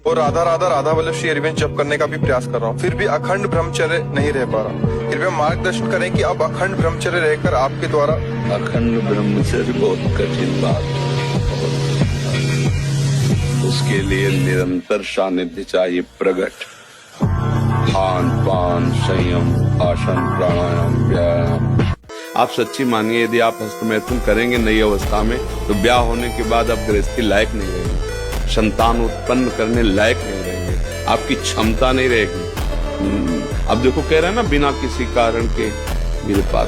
और राधा राधा राधा वल्लभ श्री अरविंद जप करने का भी प्रयास कर रहा हूँ, फिर भी अखंड ब्रह्मचर्य नहीं रह पा रहा। कृपया मार्गदर्शन करें कि अब अखंड ब्रह्मचर्य रहकर आपके द्वारा। अखंड ब्रह्मचर्य बहुत कठिन बात है, उसके लिए निरंतर सानिध्य चाहिए प्रकट। खान पान संयम आसन प्राणायाम व्यायाम। आप सच्ची मानिए, यदि आप हस्तमैथुन करेंगे नई अवस्था में तो ब्याह होने के बाद आप गृहस्थी लायक नहीं रहेंगे, संतान उत्पन्न करने लायक नहीं रहेंगे, आपकी क्षमता नहीं रहेगी। अब देखो कह रहे हैं ना, बिना किसी कारण के मेरे पास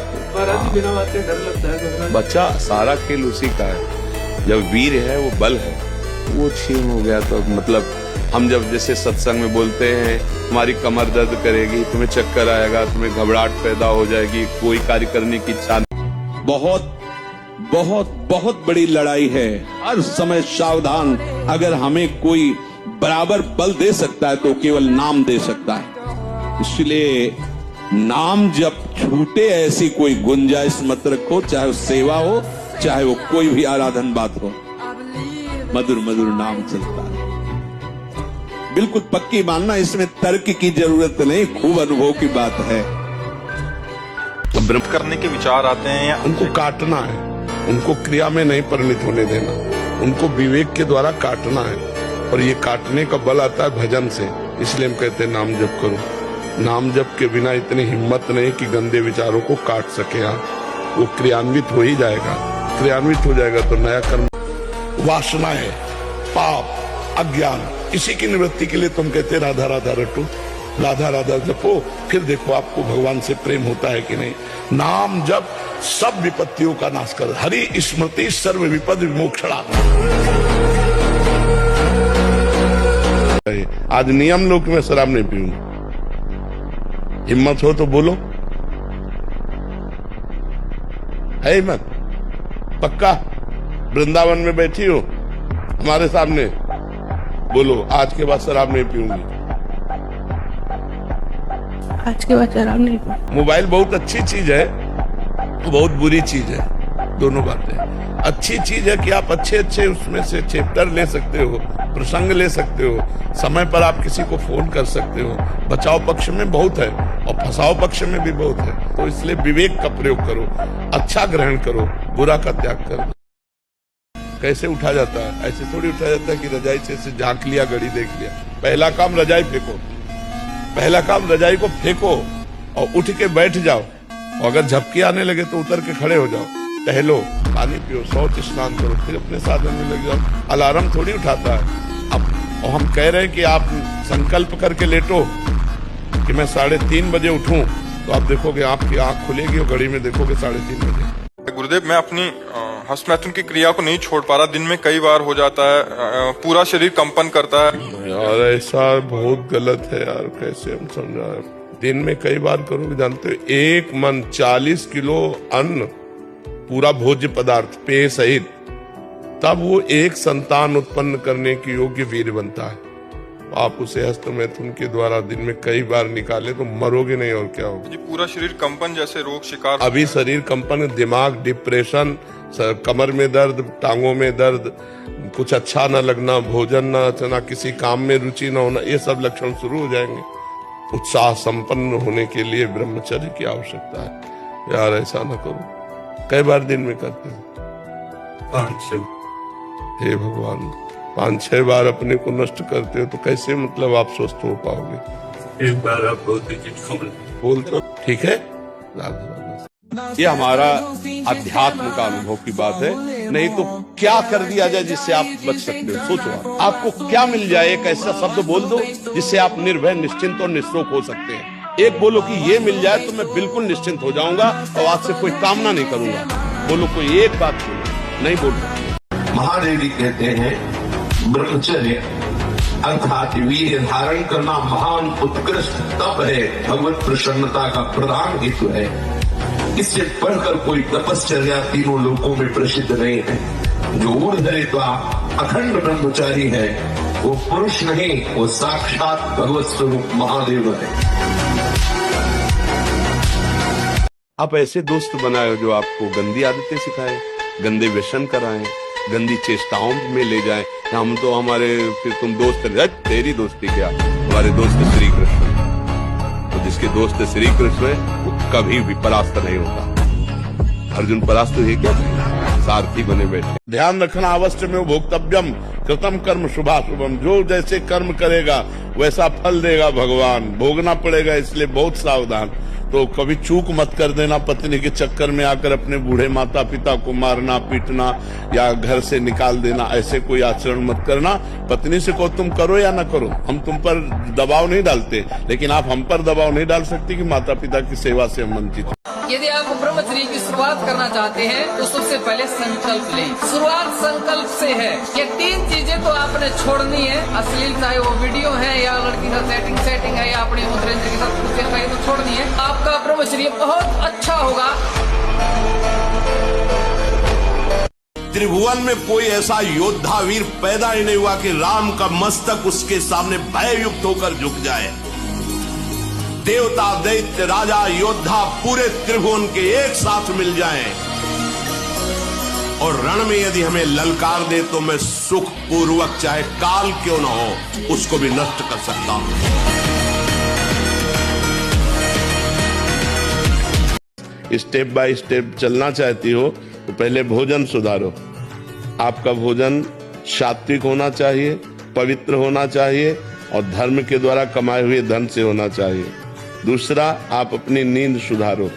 बिना बात के डर लगता है। बच्चा सारा खेल उसी का है, जब वीर है वो बल है, वो छीन हो गया तो मतलब हम जब जैसे सत्संग में बोलते हैं हमारी कमर दर्द करेगी, तुम्हें चक्कर आएगा, तुम्हें घबराहट पैदा हो जाएगी, कोई कार्य करने की इच्छा। बहुत बहुत बहुत बड़ी लड़ाई है, हर समय सावधान। अगर हमें कोई बराबर बल दे सकता है तो केवल नाम दे सकता है। इसलिए नाम जब छूटे ऐसी कोई गुंजाइश मत रखो, चाहे वो सेवा हो चाहे वो कोई भी आराधन बात हो, मधुर मधुर नाम चलता है। बिल्कुल पक्की मानना, इसमें तर्क की जरूरत नहीं, खूब अनुभव की बात है। ब्रह्म करने के विचार आते हैं या उनको काटना है, उनको क्रिया में नहीं परिणित होने देना, उनको विवेक के द्वारा काटना है। और ये काटने का बल आता है भजन से, इसलिए हम कहते हैं नाम जप करो। नाम जप के बिना इतनी हिम्मत नहीं कि गंदे विचारों को काट सके आप, वो क्रियान्वित हो ही जाएगा। क्रियान्वित हो जाएगा तो नया कर्म। वासना है, पाप, अज्ञान, इसी की निवृत्ति के लिए तुम कहते राधा राधा रटो, राधा राधा जपो, फिर देखो आपको भगवान से प्रेम होता है कि नहीं। नाम जप सब विपत्तियों का नाश कर, हरि स्मृति सर्व विपद विमोक्षणा। आज नियम लो कि मैं शराब नहीं पीऊंगा, हिम्मत हो तो बोलो, है हिम्मत? पक्का? वृंदावन में बैठी हो हमारे सामने, बोलो आज के बाद शराब नहीं पीऊंगी। आज के बाद शराब नहीं पीऊंगी। मोबाइल बहुत अच्छी चीज है, बहुत बुरी चीज है, दोनों बातें। अच्छी चीज है कि आप अच्छे अच्छे उसमें से चैप्टर ले सकते हो, प्रसंग ले सकते हो, समय पर आप किसी को फोन कर सकते हो। बचाव पक्ष में बहुत है और फंसाव पक्ष में भी बहुत है, तो इसलिए विवेक का प्रयोग करो, अच्छा ग्रहण करो, बुरा का त्याग करो। कैसे उठा जाता है? ऐसे थोड़ी उठा जाता है कि रजाई से झांक लिया, घड़ी देख लिया। पहला काम रजाई फेंको, पहला काम रजाई को फेंको और उठ के बैठ जाओ, और अगर झपकी आने लगे तो उतर के खड़े हो जाओ, टहलो, पानी पियो, शौच स्नान करो, फिर अपने साधन में लग जाओ। अलार्म थोड़ी उठाता है अब। और हम कह रहे हैं कि आप संकल्प करके लेटो कि मैं 3:30 बजे उठूं, तो आप देखोगे आपकी आंख खुलेगी और घड़ी में देखोगे 3:30 बजे। गुरुदेव, मैं अपनी हस्तमैथुन की क्रिया को नहीं छोड़ पा रहा, दिन में कई बार हो जाता है, पूरा शरीर कंपन करता है। यार ऐसा बहुत गलत है यार, कैसे हम समझाएं? दिन में कई बार करोगे, जानते हो, एक मन 40 किलो अन्न, पूरा भोज्य पदार्थ पेय सहित, तब वो एक संतान उत्पन्न करने की योग्य वीर बनता है। आप उसे हस्तमैथुन के द्वारा दिन में कई बार निकाले तो मरोगे नहीं, और क्या होगा? पूरा शरीर कंपन जैसे रोग शिकार। अभी शरीर कंपन, दिमाग डिप्रेशन, कमर में दर्द, टांगों में दर्द, कुछ अच्छा न लगना, भोजन न अच्छा, किसी काम में रुचि न होना, ये सब लक्षण शुरू हो जाएंगे। उत्साह संपन्न होने के लिए ब्रह्मचर्य की आवश्यकता है। यार ऐसा न करो। कई बार दिन में करते हो? 5-6। हे भगवान, 5-6 बार अपने को नष्ट करते हो तो कैसे मतलब आप स्वस्थ हो पाओगे? एक बार आप बोलते हो, ठीक है। ये हमारा अध्यात्म का अनुभव की बात है, नहीं तो क्या कर दिया जाए जिससे आप बच सकते हो? सोचो आपको क्या मिल जाए, एक ऐसा शब्द बोल दो जिससे आप निर्भय, निश्चिंत और निःशोक हो सकते हैं। एक बोलो कि ये मिल जाए तो मैं बिल्कुल निश्चिंत हो जाऊंगा और आज से कोई कामना नहीं करूंगा। बोलो, कोई एक बात बोलो, नहीं बोल सकते। महादेव जी कहते हैं ब्रह्मचर्य अर्थात वीर्य धारण करना महान उत्कृष्ट तप है, भगवत प्रसन्नता का प्रधान हेतु है। इससे बढ़कर कोई तपश्चर्या तीनों लोकों में प्रसिद्ध नहीं है। जो ऊर्ध्वरेता अखंड ब्रह्मचारी है वो पुरुष नहीं, वो साक्षात भगवत स्वरूप महादेव है। आप ऐसे दोस्त बनाए जो आपको गंदी आदतें सिखाएं, गंदे व्यसन कराएं, गंदी चेष्टाओं में ले जाएं। हम तो हमारे फिर तुम दोस्त तेरी दोस्ती क्या, हमारे दोस्त श्री कृष्ण। तो जिसके दोस्त श्री कृष्ण है वो कभी भी परास्त नहीं होता। अर्जुन परास्त है क्या, सारथी बने बैठे। ध्यान रखना अवश्य में भोक्तव्यम कृतम कर्म शुभाशुभम। जो जैसे कर्म करेगा वैसा फल देगा भगवान, भोगना पड़ेगा, इसलिए बहुत सावधान। तो कभी चूक मत कर देना, पत्नी के चक्कर में आकर अपने बूढ़े माता पिता को मारना पीटना या घर से निकाल देना, ऐसे कोई आचरण मत करना। पत्नी से को तुम करो या न करो, हम तुम पर दबाव नहीं डालते, लेकिन आप हम पर दबाव नहीं डाल सकती कि माता पिता की सेवा से हम वंचित हैं। यदि आप ब्रह्मचर्य की शुरुआत करना चाहते हैं तो सबसे पहले संकल्प लें। शुरुआत संकल्प से है। ये 3 चीजें तो आपने छोड़नी है। अश्लील चाहे वो वीडियो है या लड़की का सेटिंग है या अपने मित्र के साथ कुछ है तो छोड़नी है। आपका ब्रह्मचर्य बहुत अच्छा होगा। त्रिभुवन में कोई ऐसा योद्धा वीर पैदा ही नहीं हुआ कि राम का मस्तक उसके सामने भययुक्त होकर झुक जाए। देवता दैत्य राजा योद्धा पूरे त्रिभुवन के एक साथ मिल जाएं और रण में यदि हमें ललकार दे तो मैं सुख पूर्वक चाहे काल क्यों न हो उसको भी नष्ट कर सकता हूं। स्टेप बाय स्टेप चलना चाहती हो तो पहले भोजन सुधारो। आपका भोजन सात्विक होना चाहिए, पवित्र होना चाहिए और धर्म के द्वारा कमाए हुए धन से होना चाहिए। दूसरा, आप अपनी नींद सुधारो।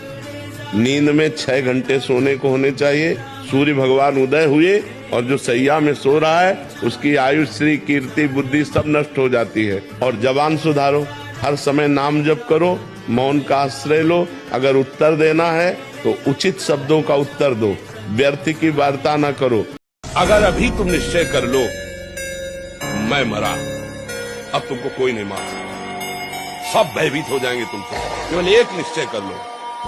नींद में 6 घंटे सोने को होने चाहिए। सूर्य भगवान उदय हुए और जो सैया में सो रहा है उसकी आयु श्री कीर्ति बुद्धि सब नष्ट हो जाती है। और जबान सुधारो, हर समय नाम जप करो, मौन का आश्रय लो। अगर उत्तर देना है तो उचित शब्दों का उत्तर दो, व्यर्थ की वार्ता न करो। अगर अभी तुम निश्चय कर लो मैं मरा, अब तुमको कोई नहीं मार सकता, सब भयभीत हो जाएंगे तुमसे। केवल एक निश्चय कर लो,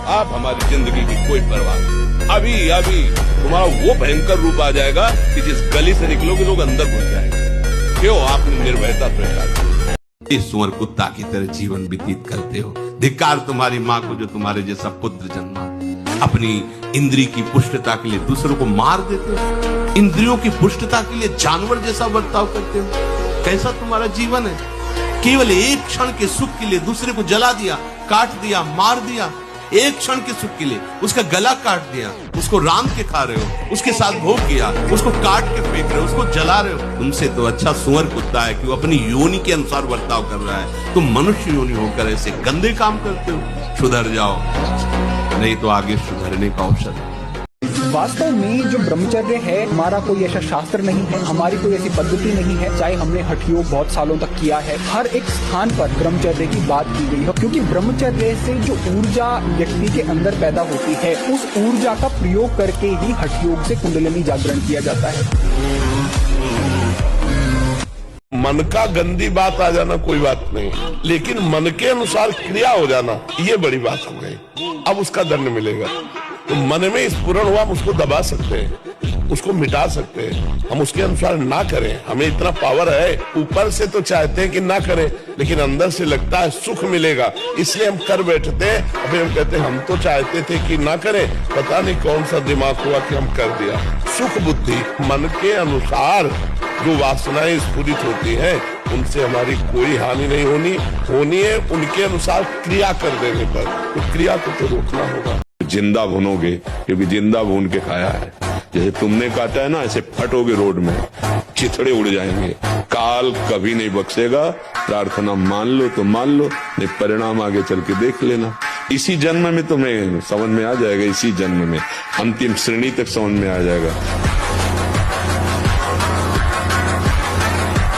आप हमारी जिंदगी की कोई परवाह नहीं। अभी अभी तुम्हारा वो भयंकर रूप आ जाएगा कि जिस गली से निकलोगे लोग अंदर घुस जाएंगे। क्यों? आपने निर्भयता स्वीकार की। इस सुअर कुत्ता की तरह जीवन व्यतीत करते हो। धिक्कार तुम्हारी माँ को जो तुम्हारे जैसा पुत्र जन्मा। अपनी इंद्री की पुष्टता के लिए दूसरों को मार देते हो। इंद्रियों की पुष्टता के लिए जानवर जैसा बर्ताव करते हो। कैसा तुम्हारा जीवन है? केवल एक क्षण के सुख के लिए दूसरे को जला दिया, काट दिया, मार दिया। एक क्षण के सुख के लिए उसका गला काट दिया, उसको रांध के खा रहे हो, उसके साथ भोग किया, उसको काट के फेंक रहे हो, उसको जला रहे हो। तुमसे तो अच्छा सुअर कुत्ता है कि वो अपनी योनि के अनुसार बर्ताव कर रहा है। तुम मनुष्य योनि होकर ऐसे गंदे काम करते हो। सुधर जाओ, नहीं तो आगे सुधरने का अवसर है। वास्तव में जो ब्रह्मचर्य है हमारा कोई ऐसा शास्त्र नहीं है, हमारी कोई ऐसी पद्धति नहीं है। चाहे हमने हठ योग बहुत सालों तक किया है, हर एक स्थान पर ब्रह्मचर्य की बात की गई है, क्योंकि ब्रह्मचर्य से जो ऊर्जा व्यक्ति के अंदर पैदा होती है उस ऊर्जा का प्रयोग करके ही हठ योग से कुंडलिनी जागरण किया जाता है। मन का गंदी बात आ जाना कोई बात नहीं, लेकिन मन के अनुसार क्रिया हो जाना ये बड़ी बात हो गई। अब उसका दंड मिलेगा। तो मन में स्फुरण हुआ, हम उसको दबा सकते हैं, उसको मिटा सकते हैं। हम उसके अनुसार ना करें, हमें इतना पावर है। ऊपर से तो चाहते हैं कि ना करें, लेकिन अंदर से लगता है सुख मिलेगा, इसलिए हम कर बैठते हैं। अभी हम कहते हैं हम तो चाहते थे कि ना करें, पता नहीं कौन सा दिमाग हुआ कि हम कर दिया। सुख बुद्धि मन के अनुसार जो वासनाएं स्फुरित होती हैं उनसे हमारी कोई हानि नहीं होनी है उनके अनुसार क्रिया कर देने पर। तो क्रिया को तो रोकना होगा। जिंदा भुनोगे क्योंकि जिंदा भून के खाया है। जैसे तुमने काटा है ना, ऐसे फटोगे रोड में, चिथड़े उड़ जाएंगे। काल कभी नहीं बख्शेगा। प्रार्थना मान लो तो मान लो, नहीं परिणाम आगे चल के देख लेना। इसी जन्म में तुम्हें समझ में आ जाएगा, इसी जन्म में अंतिम श्रेणी तक समझ में आ जाएगा।